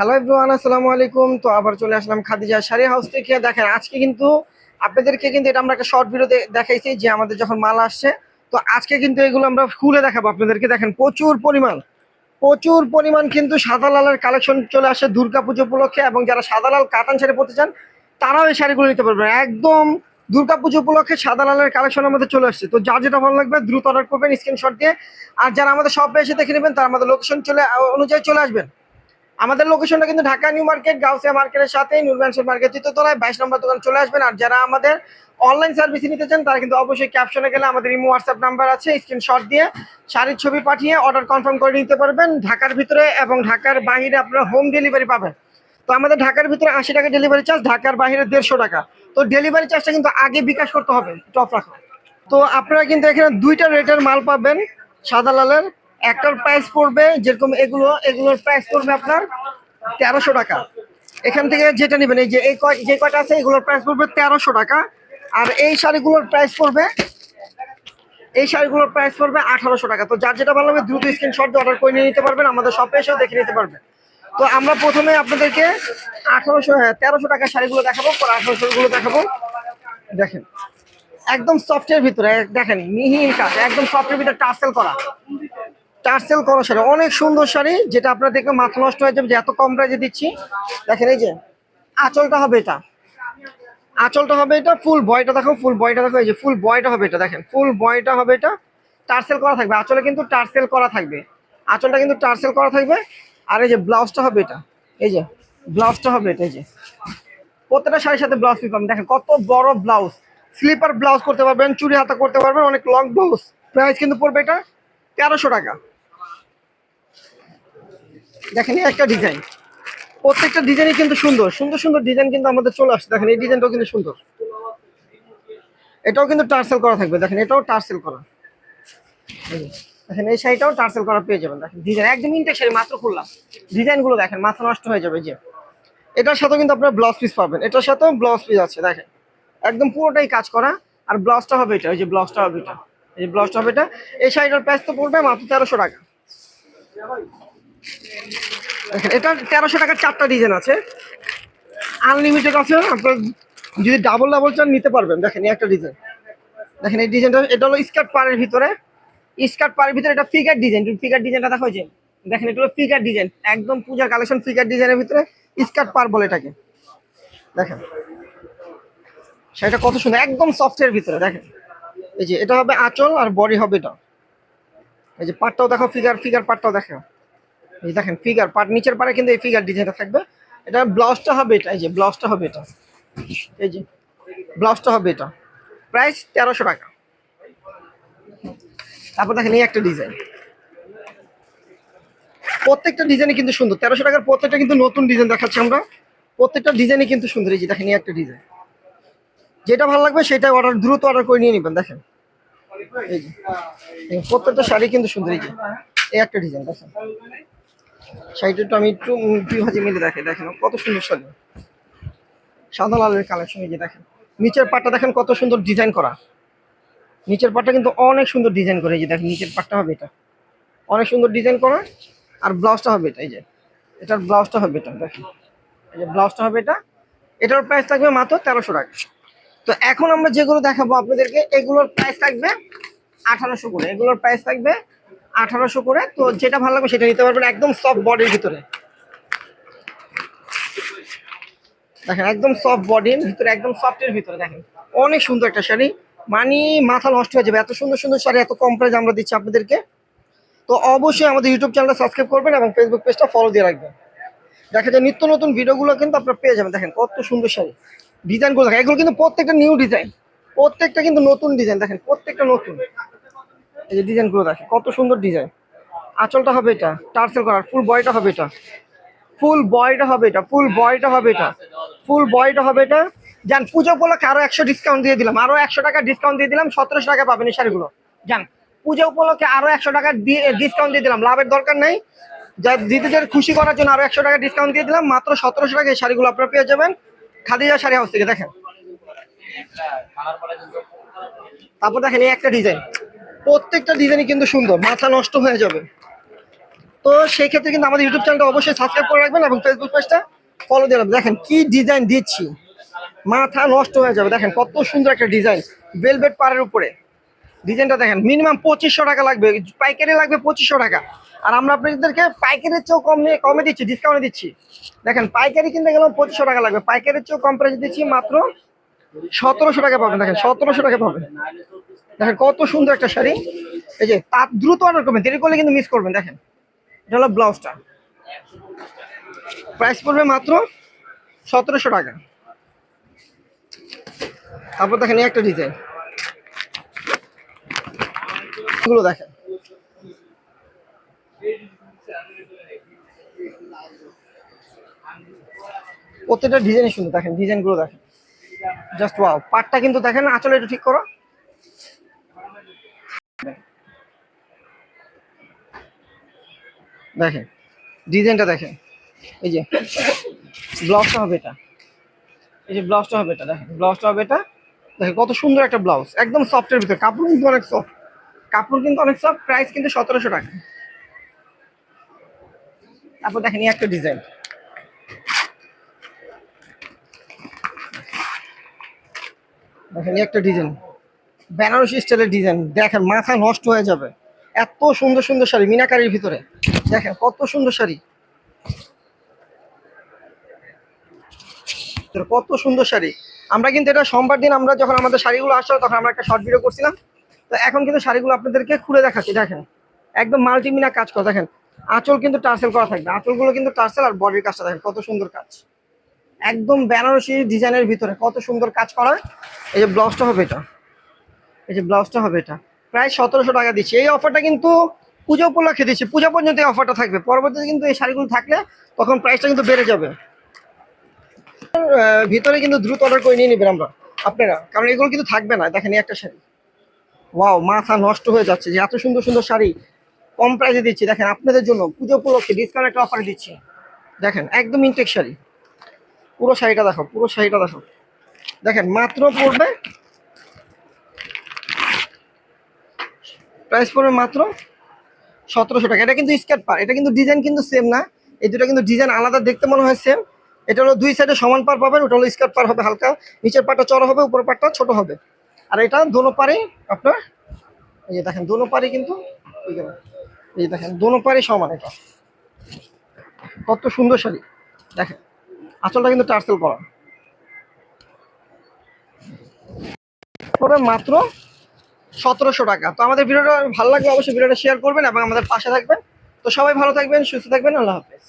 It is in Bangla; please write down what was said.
হ্যালো এভরিওয়ান, আসসালামু আলাইকুম। তো আবার চলে আসলাম খাদিজা শাড়ি হাউস থেকে। দেখেন আজকে কিন্তু আপনাদেরকে কিন্তু এটা আমরা একটা শর্ট ভিডিও দেখাইছি যে আমাদের যখন মাল আসছে। তো আজকে কিন্তু এগুলো আমরা খুলে দেখাবো আপনাদেরকে। দেখেন প্রচুর পরিমাণ কিন্তু সাদা লালের কালেকশন চলে আসে দুর্গাপুজো উপলক্ষে, এবং যারা সাদা লাল কাতান শাড়ি পরতে চান তারাও এই শাড়িগুলো নিতে পারবেন। একদম দুর্গাপুজো উপলক্ষে সাদা লালের কালেকশন আমাদের চলে আসছে। তো যার যেটা ভালো লাগবে দ্রুত অর্ডার করবেন স্ক্রিনশট দিয়ে। আর যারা আমাদের শপে এসে দেখে নেবেন তারা আমাদের লোকেশন অনুযায়ী চলে আসবেন। আমাদের লোকেশনটা কিন্তু ঢাকা নিউ মার্কেট, গাউসিয়া মার্কেটের সাথে নুরবানশাল মার্কেট তৃতীয়তলায় 22 নম্বর দোকান চলে আসবেন। আর যারা আমাদের অনলাইন সার্ভিস নিতে চান তারা কিন্তু অবশ্যই ক্যাপশনে গেলে আমাদের ইমো হোয়াটসঅ্যাপ নাম্বার আছে, স্ক্রিনশট দিয়ে শাড়ির ছবি পাঠিয়ে অর্ডার কনফার্ম করে নিতে পারবেন। ঢাকার ভিতরে এবং ঢাকার বাইরে আপনারা হোম ডেলিভারি পাবেন। তো আমাদের ঢাকার ভিতরে 80 টাকা ডেলিভারি চার্জ, ঢাকার বাইরে 150 টাকা। তো ডেলিভারি চার্জটা কিন্তু আগে বিকাশ করতে হবে, টপ রাখা। তো আপনারা কিন্তু এখানে দুইটা রেটের মাল পাবেন সাদা লালের। একটার প্রাইস পড়বে যেরকম এগুলোর প্রাইস পড়বে আপনার 1300 টাকা। এখান থেকে যেটা নেবেন, এই যে যে কয়টা আছে এগুলোর প্রাইস পড়বে 1300 টাকা। আর এই শাড়িগুলোর প্রাইস পড়বে 1800 টাকা। তো যার যেটা ভালো হবে দ্রুত স্ক্রিনশট দিয়ে অর্ডার করে নিয়ে নিতে পারবেন, আমাদের শপে এসেও দেখে নিতে পারবেন। তো আমরা প্রথমে আপনাদেরকে 1300 টাকার শাড়িগুলো দেখাবো, পরে 1800 গুলো দেখাবো। দেখেন একদম সফটের ভিতরে, দেখেন মিহিন কাজ, একদম সফটের ভিতরে টার্সেল করা শাড়ি, অনেক সুন্দর শাড়ি, যেটা আপনারা দেখে মাথা নষ্ট হয়ে যাবে যে এত কম প্রাইসে দিচ্ছি। দেখেন এই যে আঁচলটা হবে এটা, ফুল বয়টা দেখো, এই যে ফুল বয়টা হবে এটা। দেখেন ফুল বয়টা হবে এটা, টার্সেল করা থাকবে আঁচলে, কিন্তু টার্সেল করা থাকবে, আঁচলটা কিন্তু টার্সেল করা থাকবে। আর এই যে ব্লাউজটা হবে এটা, এই যে ব্লাউজটা হবে এটা, এই যে প্রত্যেকটা শাড়ির সাথে ব্লাউজ পিস পাবেন। দেখেন কত বড় ব্লাউজ, স্লিপার ব্লাউজ করতে পারবেন, চুড়ি হাতা করতে পারবেন, অনেক লং ব্লাউজ। প্রাইস কিন্তু পড়বে এটা 1300 টাকা। দেখেন এই একটা ডিজাইন, প্রত্যেকটা ডিজাইনই কিন্তু সুন্দর সুন্দর সুন্দর ডিজাইন কিন্তু আমাদের চলে আসছে। দেখেন এই ডিজাইনটাও কিন্তু সুন্দর, এটাও কিন্তু টার্সেল করা থাকবে। দেখেন এটাও টার্সেল করা, এই যে দেখেন এই শাড়িটাও টার্সেল করা পেয়ে যাবেন। দেখেন ডিজাইন একদম ইনটেক শাড়ি, মাত্র খুললাম, ডিজাইনগুলো দেখেন মাথা নষ্ট হয়ে যাবে। যে এটার সাথেও কিন্তু আপনার ব্লাউজ পিস পাবেন, এটার সাথেও ব্লাউজ পিস আছে। দেখেন একদম পুরোটাই কাজ করা। আর ব্লাউজটা হবে এটা, এই যে ব্লাউজটা হবে এটা, এই যে ব্লাউজটা হবে এটা। এই শাড়িটার প্রাইস তো পড়বে মাত্র 1300 টাকা। দেখেন এটা 1300 টাকার 4টা ডিজাইন আছে, আনলিমিটেড আছে। আপনার যদি ডাবল ডাবল চান নিতে পারবেন। দেখেন এই একটা ডিজাইন, দেখেন এই ডিজাইনটা, এটা হলো স্কার্ট পাড়ের ভিতরে এটা ফিগার ডিজাইনটা দেখো, যে দেখেন এটা হলো ফিগার ডিজাইন, একদম পূজার কালেকশন। ফিগার ডিজাইনের ভিতরে স্কার্ট পাড় বলে এটাকে। দেখেন সেটা কত সুন্দর, একদম সফটের ভিতরে। দেখেন এই যে এটা হবে আঁচল, আর বডি হবে এটা। এই যে পাটটাও দেখো, ফিগার পাটটাও দেখো। এই দেখেন ফিগার পাট, নিচের পাড়ে কিন্তু এই ফিগার ডিজাইনটা থাকবে। এটা ব্লাউজটা হবে এটা, এই যে ব্লাউজটা হবে এটা, এই যে ব্লাউজটা হবে এটা। প্রাইস 1300 টাকা। তারপর দেখেন এই একটা ডিজাইন, প্রত্যেকটা ডিজাইনই কিন্তু সুন্দর। 1300 টাকার প্রত্যেকটা কিন্তু নতুন ডিজাইন দেখাচ্ছি আমরা, প্রত্যেকটা ডিজাইনই কিন্তু সুন্দর। এই যে দেখেন এই একটা ডিজাইন, যেটা ভালো লাগবে সেটা দ্রুত অর্ডার করে নিয়ে নেবেন। দেখেন এই যে প্রত্যেকটা শাড়ি কিন্তু সুন্দর। এই যে এই একটা ডিজাইন দেখেন, শাড়িটা একটু দুই ভাজি মিলে দেখে, দেখেন কত সুন্দর শাড়ি, সাদা লালের কালেকশন। এই যে দেখেন নিচের পাটটা দেখেন কত সুন্দর ডিজাইন করা, নিচের পাটটা কিন্তু অনেক সুন্দর ডিজাইন করে। এই যে দেখেন নিচের পাটটা হবে এটা, অনেক সুন্দর ডিজাইন করা। আর ব্লাউজটা হবে এটা, এই যে এটার ব্লাউজটা হবে এটা। দেখেন এই যে ব্লাউজটা হবে এটা, এটার প্রাইস থাকবে মাত্র 1300 টাকা। তো এখন আমরা যেগুলো দেখাবো আপনাদেরকে এগুলোর প্রাইস থাকবে 1800 করে, এগুলোর প্রাইস থাকবে 1800 করে। তো যেটা ভালো লাগবে সেটা নিতে পারবেন, একদম সফট বডির ভিতরে। দেখেন একদম সফট বডির ভিতরে, একদম সফটের ভিতরে। দেখেন অনেক সুন্দর একটা শাড়ি, মানে মাথা নষ্ট হয়ে যাবে, এত সুন্দর সুন্দর শাড়ি এত কম প্রাইস আমরা দিচ্ছি আপনাদেরকে। তো অবশ্যই আমাদের ইউটিউব চ্যানেলটা সাবস্ক্রাইব করবেন এবং ফেসবুক পেজটা ফলো দিয়ে রাখবেন। দেখা যায় নিত্য নতুন ভিডিওগুলো কিন্তু আপনারা পেয়ে যাবেন। দেখেন কত সুন্দর শাড়ি, ডিজাইনগুলো দেখেন, এগুলো কিন্তু প্রত্যেকটা নিউ ডিজাইন, প্রত্যেকটা কিন্তু নতুন ডিজাইন। দেখেন প্রত্যেকটা নতুন, এই যে ডিজাইনগুলো দেখেন কত সুন্দর ডিজাইন। আঁচলটা হবে এটা টার্সেল করার, ফুল বয়টা হবে এটা, ফুল বয়টা হবে এটা। যান পুজো উপলক্ষে আরো 100 ডিসকাউন্ট দিয়ে দিলাম, আরো 100 টাকা ডিসকাউন্ট দিয়ে দিলাম, 1700 টাকা পাবেন এই শাড়িগুলো। যান পুজো উপলক্ষে আরো 100 টাকা দিয়ে ডিসকাউন্ট দিয়ে দিলাম, লাভের দরকার নেই, যা দিদিদের খুশি করার জন্য আরো 100 টাকা ডিসকাউন্ট দিয়ে দিলাম, মাত্র 1700 টাকা এই শাড়িগুলো আপনারা পেয়ে যাবেন খাদিজা শাড়ি হাউস থেকে। দেখেন তারপর দেখেন এই একটা ডিজাইন, প্রত্যেকটা ডিজাইনই কিন্তু সুন্দর, মাথা নষ্ট হয়ে যাবে। তো সেই ক্ষেত্রে কিন্তু আমাদের ইউটিউব চ্যানেলটা অবশ্যই সাবস্ক্রাইব করে রাখবেন এবং ফেসবুক পেজটা ফলো দিয়ে রাখবেন। দেখেন কি ডিজাইন দিচ্ছি, মাথা নষ্ট হয়ে যাবে। দেখেন কত সুন্দর একটা ডিজাইন, ভেলভেট পাড়ের উপরে। ডিজাইনটা দেখেন, মিনিমাম 2500 টাকা লাগবে, পাইকারি লাগবে 2500 টাকা। আর আমরা আপনাদেরকে পাইকারির চেয়েও কমে দিচ্ছি, ডিসকাউন্টে দিচ্ছি। দেখেন পাইকারি কিনতে গেলাম 2500 টাকা লাগবে, পাইকারির চেয়েও কম প্রাইস দিচ্ছি, মাত্র 1700 টাকা পাবেন। দেখেন 1700 টাকা পাবেন। দেখেন কত সুন্দর একটা শাড়ি। এই যে তার দ্রুত অর্ডার করবেন, দেরি করলে কিন্তু মিস করবেন। দেখেন এটা হলো ব্লাউজটা, প্রাইস পড়বে মাত্র 1700 টাকা। তারপর দেখেন এই একটা ডিজাইন, এগুলো দেখেন প্রত্যেকটা ডিজাইনই সুন্দর। দেখেন ডিজাইনগুলো দেখেন, জাস্ট ওয়াও। পাটটা কিন্তু দেখেন, আঁচলে একটু ঠিক করো। দেখেন ডিজাইনটা দেখেন। এই যে ব্লাউজটা হবে এটা, এই যে ব্লাউজটা হবে এটা। দেখেন ব্লাউজটা হবে এটা। দেখেন কত সুন্দর একটা ব্লাউজ, একদম সফটের ভিতরে। কাপড় কিন্তু অনেক সফট, কাপড় কিন্তু অনেক সফট। প্রাইস কিন্তু 1700 টাকা। তারপর দেখেন এই একটা ডিজাইন, দেখেন এই একটা ডিজাইন, বেনারসি স্টাইলের ডিজাইন। দেখেন মাথা নষ্ট হয়ে যাবে, এত সুন্দর সুন্দর শাড়ি মিনাকারির ভিতরে। দেখেন কত সুন্দর শাড়ি, কত সুন্দর শাড়ি। আমরা কিন্তু এটা সোমবার দিন আমরা যখন আমাদের শাড়িগুলো আসলো তখন আমরা একটা শর্ট ভিডিও করছিলাম। তো এখন কিন্তু শাড়িগুলো আপনাদেরকে খুলে দেখাচ্ছি। দেখেন একদম মাল্টিমিনা কাজ করা। দেখেন আঁচল কিন্তু টার্সেল করা থাকবে, আঁচলগুলো কিন্তু টার্সেল। আর বডির কাজটা দেখেন কত সুন্দর কাজ, একদম বেনারসি ডিজাইনের ভিতরে কত সুন্দর কাজ করা। এই যে ব্লাউজটা হবে এটা, এই যে ব্লাউজটা হবে এটা। প্রায় 1700 টাকা দিচ্ছি। এই অফারটা কিন্তু পুজো উপলক্ষে দিচ্ছি, পূজা পর্যন্ত এই অফারটা থাকবে। পরবর্তীতে কিন্তু এই শাড়িগুলো থাকলে তখন প্রাইসটা কিন্তু বেড়ে যাবে। ভিতরে কিন্তু দ্রুত অর্ডার করে নিয়ে নেবেন আমরা আপনারা, কারণ এগুলো কিন্তু থাকবে না। দেখেন এই একটা শাড়ি, ওয়াও, মাথা নষ্ট হয়ে যাচ্ছে যে এত সুন্দর সুন্দর শাড়ি কম প্রাইসে দিচ্ছি। দেখেন আপনাদের জন্য পুজো উপলক্ষে ডিসকাউন্ট একটা অফার দিচ্ছি। দেখেন একদম ইনটেক শাড়ি, পুরো শাড়িটা দেখো, পুরো শাড়িটা দেখো। দেখেন মাত্র পড়বে, প্রাইস পড়বে মাত্র 1700 টাকা। এটা কিন্তু স্কার্ট পার, এটা কিন্তু ডিজাইন কিন্তু সেম না। এই দুটো কিন্তু ডিজাইন আলাদা, দেখতে মনে হয় সেম। এটা হলো দুই সাইডে সমান পার পাবেন, ওটা হলো স্কার্ট পার হবে হালকা, নিচের পাটটা চড়া হবে, উপর পাটটা ছোট হবে। আর এটা দোনো পারে আপনার, এই যে দেখেন দোনো পারে কিন্তু, এই যে দেখেন দোনো পারে সমান। এটা কত সুন্দর শাড়ি। দেখেন আঁচলটা কিন্তু টার্সেল করা, পড়বে মাত্র 1700 টাকা। তো আমাদের ভিডিওটা ভালো লাগলে অবশ্যই ভিডিওটা শেয়ার করবেন এবং আমাদের পাশে থাকবেন। তো সবাই ভালো থাকবেন, সুস্থ থাকবেন, আল্লাহ হাফেজ।